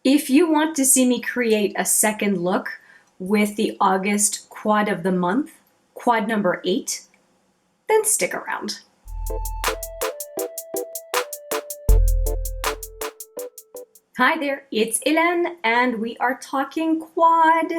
If you want to see me create a second look with the August quad of the month, quad number 8, then stick around. Hi there, it's Hélène and we are talking quad.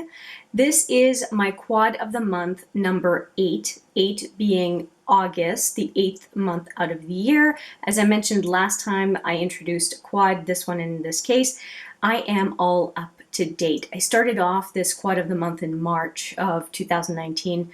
This is my quad of the month number 8, 8 being August, the 8th month out of the year. As I mentioned last time I introduced a quad, this one in this case, I am all up to date. I started off this quad of the month in March of 2019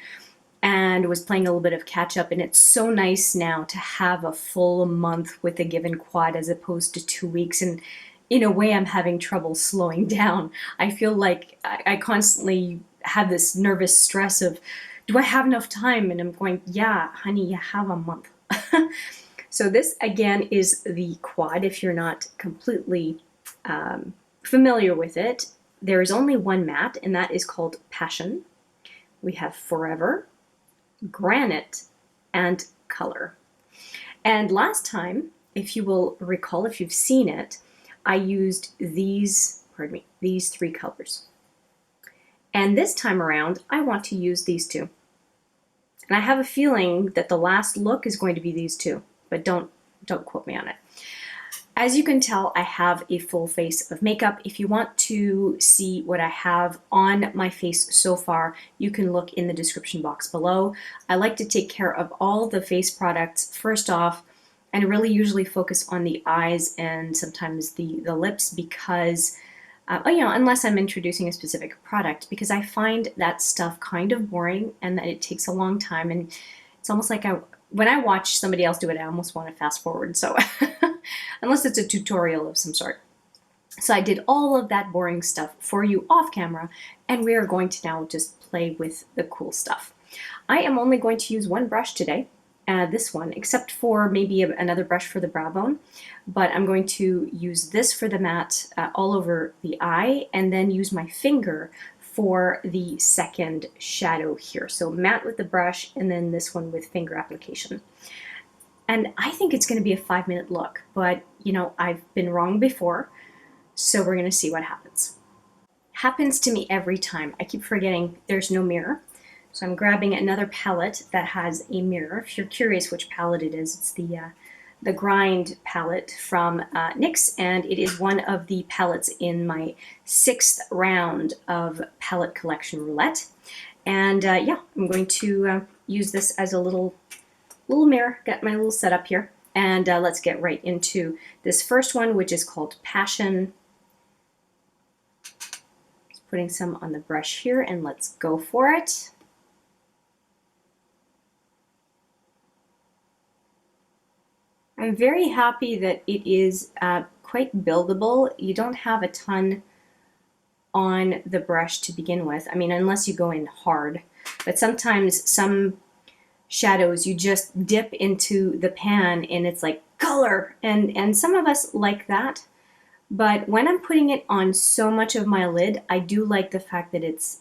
and was playing a little bit of catch up, and it's so nice now to have a full month with a given quad as opposed to 2 weeks. And in a way, I'm having trouble slowing down. I feel like I constantly have this nervous stress of, do I have enough time? And I'm going, yeah, honey, you have a month. So this again is the quad. If you're not completely familiar with it, there is only one mat, and that is called Passion. We have Forever, Granite, and Color. And last time, if you will recall, if you've seen it, I used these three colors. And this time around, I want to use these two. And I have a feeling that the last look is going to be these two, but don't quote me on it. As you can tell, I have a full face of makeup. If you want to see what I have on my face so far, you can look in the description box below. I like to take care of all the face products first off, and really usually focus on the eyes and sometimes the lips because, unless I'm introducing a specific product, because I find that stuff kind of boring and that it takes a long time, and it's almost like when I watch somebody else do it, I almost want to fast forward. So unless it's a tutorial of some sort. So I did all of that boring stuff for you off camera, and we are going to now just play with the cool stuff. I am only going to use one brush today. This one, except for maybe another brush for the brow bone, but I'm going to use this for the matte all over the eye, and then use my finger for the second shadow here. So matte with the brush, and then this one with finger application. And I think it's going to be a 5-minute look, but I've been wrong before, so we're going to see what happens. Happens to me every time. I keep forgetting there's no mirror. So I'm grabbing another palette that has a mirror. If you're curious which palette it is, it's the Grind palette from NYX, and it is one of the palettes in my 6th round of palette collection roulette. And yeah, I'm going to use this as a little mirror, get my little setup here, and let's get right into this first one, which is called Passion. Just putting some on the brush here, and let's go for it. I'm very happy that it is quite buildable. You don't have a ton on the brush to begin with. I mean, unless you go in hard. But sometimes some shadows you just dip into the pan and it's like color. And some of us like that. But when I'm putting it on so much of my lid, I do like the fact that it's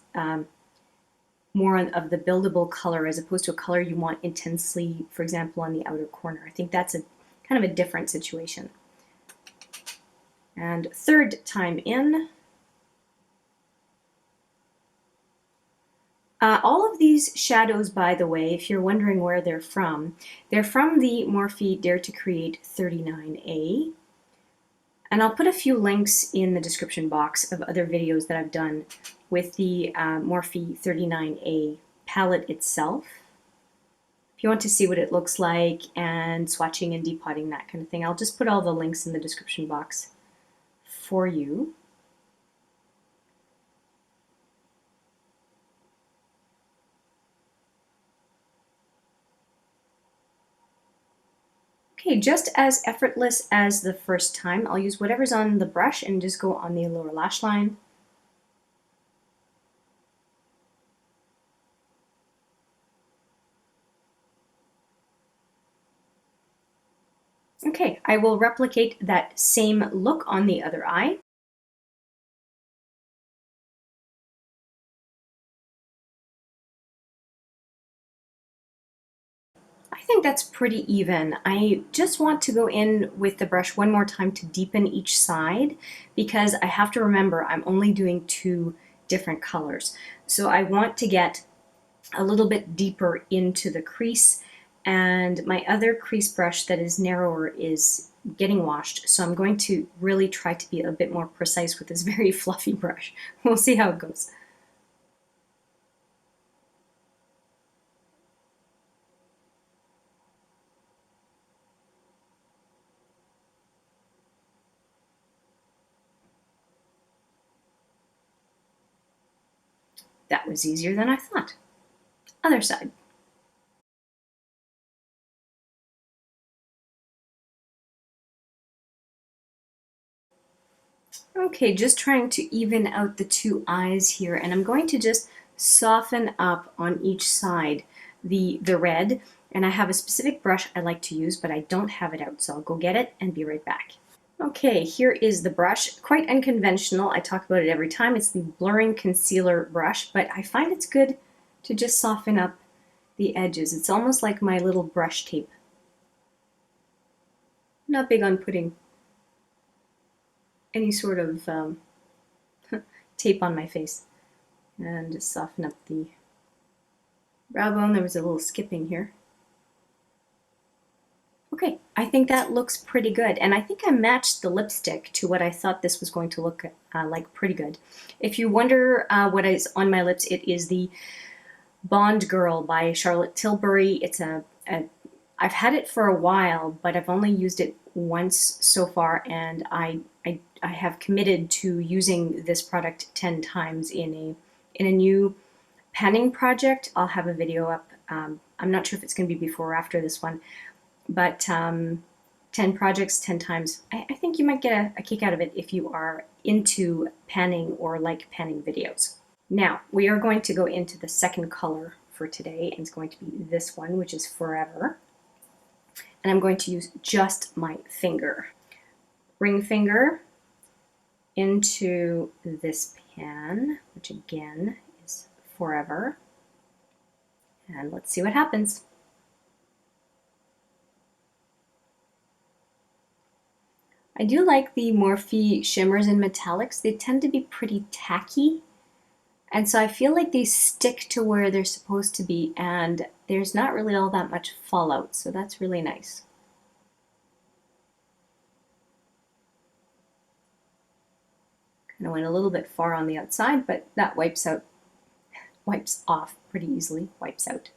more of the buildable color as opposed to a color you want intensely, for example, on the outer corner. I think that's a kind of a different situation. And third time in. All of these shadows, by the way, if you're wondering where they're from the Morphe Dare to Create 39A. And I'll put a few links in the description box of other videos that I've done with the Morphe 39A palette itself. If you want to see what it looks like and swatching and depotting, that kind of thing, I'll just put all the links in the description box for you. Okay, just as effortless as the first time, I'll use whatever's on the brush and just go on the lower lash line. Okay, I will replicate that same look on the other eye. I think that's pretty even. I just want to go in with the brush one more time to deepen each side because I have to remember I'm only doing two different colors. So I want to get a little bit deeper into the crease, and my other crease brush that is narrower is getting washed. So I'm going to really try to be a bit more precise with this very fluffy brush. We'll see how it goes. That was easier than I thought. Other side. Okay, just trying to even out the two eyes here, and I'm going to just soften up on each side the red, and I have a specific brush I like to use, but I don't have it out, so I'll go get it and be right back. Okay, here is the brush. Quite unconventional. I talk about it every time. It's the blurring concealer brush, but I find it's good to just soften up the edges. It's almost like my little brush tape. I'm not big on putting any sort of tape on my face. And just soften up the brow bone. There was a little skipping here. Okay, I think that looks pretty good. And I think I matched the lipstick to what I thought this was going to look like pretty good. If you wonder what is on my lips, it is the Bond Girl by Charlotte Tilbury. It's I've had it for a while, but I've only used it once so far, and I have committed to using this product 10 times in a new panning project. I'll have a video up. I'm not sure if it's going to be before or after this one, but 10 projects, 10 times. I think you might get a kick out of it if you are into panning or like panning videos. Now, we are going to go into the second color for today, and it's going to be this one, which is Forever. And I'm going to use just my finger. Ring finger into this pan, which again is Forever. And let's see what happens. I do like the Morphe shimmers and metallics. They tend to be pretty tacky. And so I feel like they stick to where they're supposed to be, and there's not really all that much fallout, so that's really nice. Kind of went a little bit far on the outside, but that wipes off pretty easily, wipes out.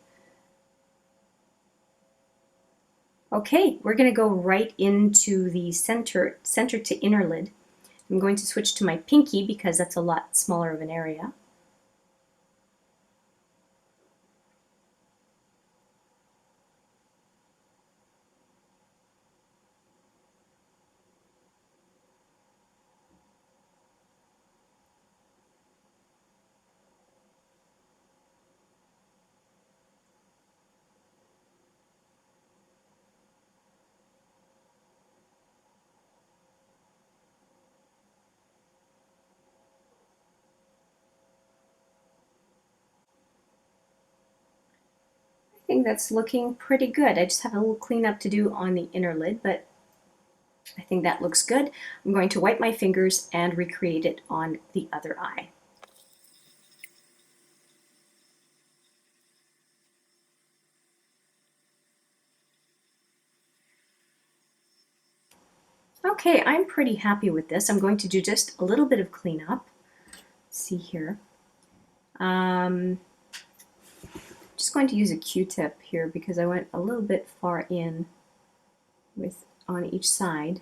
Okay, we're going to go right into the center to inner lid. I'm going to switch to my pinky because that's a lot smaller of an area. I think that's looking pretty good. I just have a little cleanup to do on the inner lid, but I think that looks good. I'm going to wipe my fingers and recreate it on the other eye. Okay, I'm pretty happy with this. I'm going to do just a little bit of cleanup. Let's see here. Just going to use a Q-tip here because I went a little bit far in with on each side.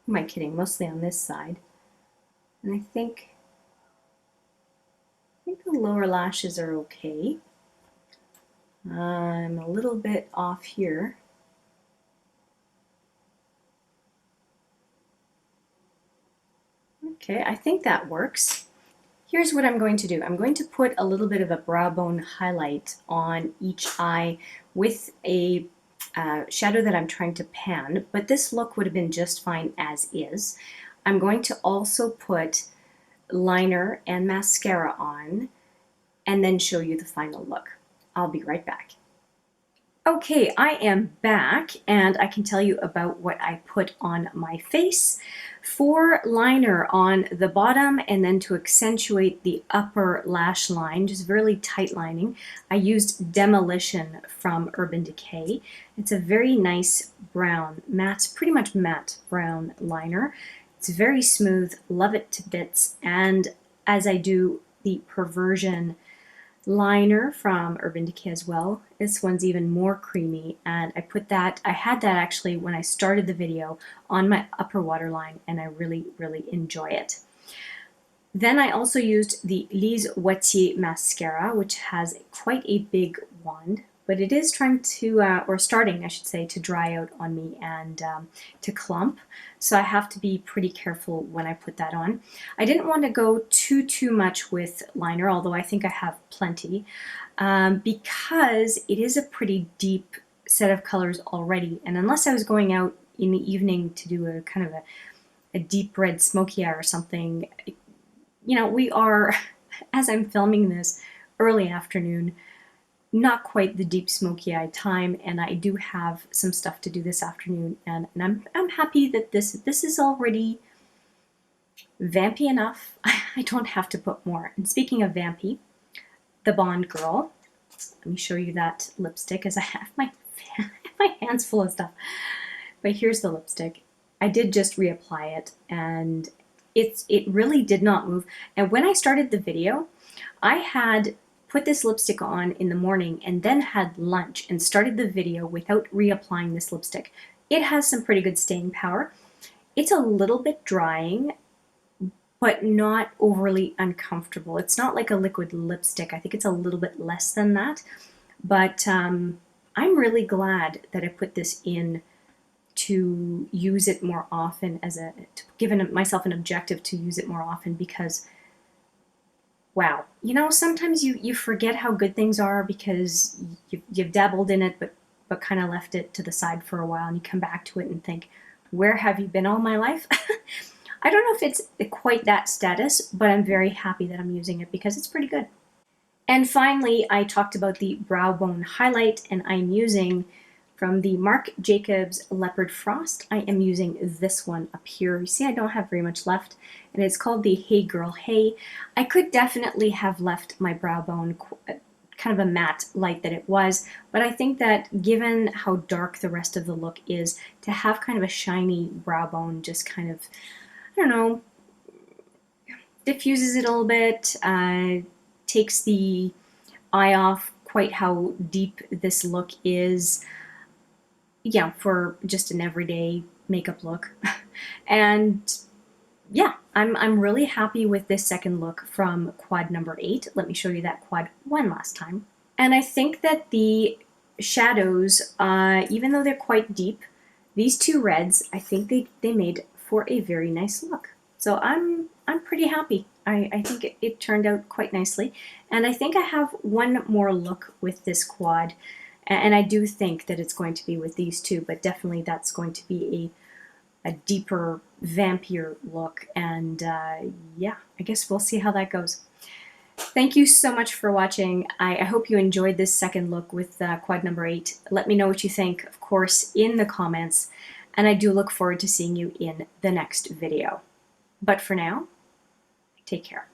Who am I kidding? Mostly on this side. And I think the lower lashes are okay. I'm a little bit off here. Okay, I think that works. Here's what I'm going to do. I'm going to put a little bit of a brow bone highlight on each eye with a shadow that I'm trying to pan, but this look would have been just fine as is. I'm going to also put liner and mascara on and then show you the final look. I'll be right back. Okay, I am back and I can tell you about what I put on my face. For liner on the bottom and then to accentuate the upper lash line, just really tight lining, I used Demolition from Urban Decay. It's a very nice brown, matte, pretty much matte brown liner. It's very smooth, love it to bits, and as I do the Perversion liner from Urban Decay as well. This one's even more creamy, and I had that actually when I started the video on my upper waterline, and I really, really enjoy it. Then I also used the Lise Wattier mascara, which has quite a big wand, but it is trying to, or starting, I should say, to dry out on me and to clump. So I have to be pretty careful when I put that on. I didn't want to go too much with liner, although I think I have plenty, because it is a pretty deep set of colors already. And unless I was going out in the evening to do a kind of a deep red smoky eye or something, you know, we are, as I'm filming this, early afternoon, not quite the deep smoky eye time, and I do have some stuff to do this afternoon, and I'm happy that this is already vampy enough. I don't have to put more. And speaking of vampy, the Bond Girl. Let me show you that lipstick, as I have my hands full of stuff. But here's the lipstick. I did just reapply it, and it really did not move. And when I started the video, I had put this lipstick on in the morning and then had lunch and started the video without reapplying this lipstick. It has some pretty good staying power. It's a little bit drying, but not overly uncomfortable. It's not like a liquid lipstick. I think it's a little bit less than that. But I'm really glad that I put this in to use it more often, to give myself an objective to use it more often, because wow, you know, sometimes you forget how good things are because you've dabbled in it, but kind of left it to the side for a while, and you come back to it and think, where have you been all my life? I don't know if it's quite that status, but I'm very happy that I'm using it because it's pretty good. And finally, I talked about the Brow Bone Highlight, and I'm using from the Marc Jacobs Leopard Frost. I am using this one up here. You see, I don't have very much left, and it's called the Hey Girl Hey. I could definitely have left my brow bone kind of a matte light that it was, but I think that given how dark the rest of the look is, to have kind of a shiny brow bone just kind of, I don't know, diffuses it a little bit, takes the eye off quite how deep this look is. Yeah, for just an everyday makeup look. And yeah, I'm really happy with this second look from quad number 8. Let me show you that quad one last time. And I think that the shadows, even though they're quite deep, these two reds, I think they made for a very nice look. So I'm pretty happy. I think it turned out quite nicely. And I think I have one more look with this quad. And I do think that it's going to be with these two, but definitely that's going to be a deeper, vampier look. And yeah, I guess we'll see how that goes. Thank you so much for watching. I hope you enjoyed this second look with quad number 8. Let me know what you think, of course, in the comments. And I do look forward to seeing you in the next video. But for now, take care.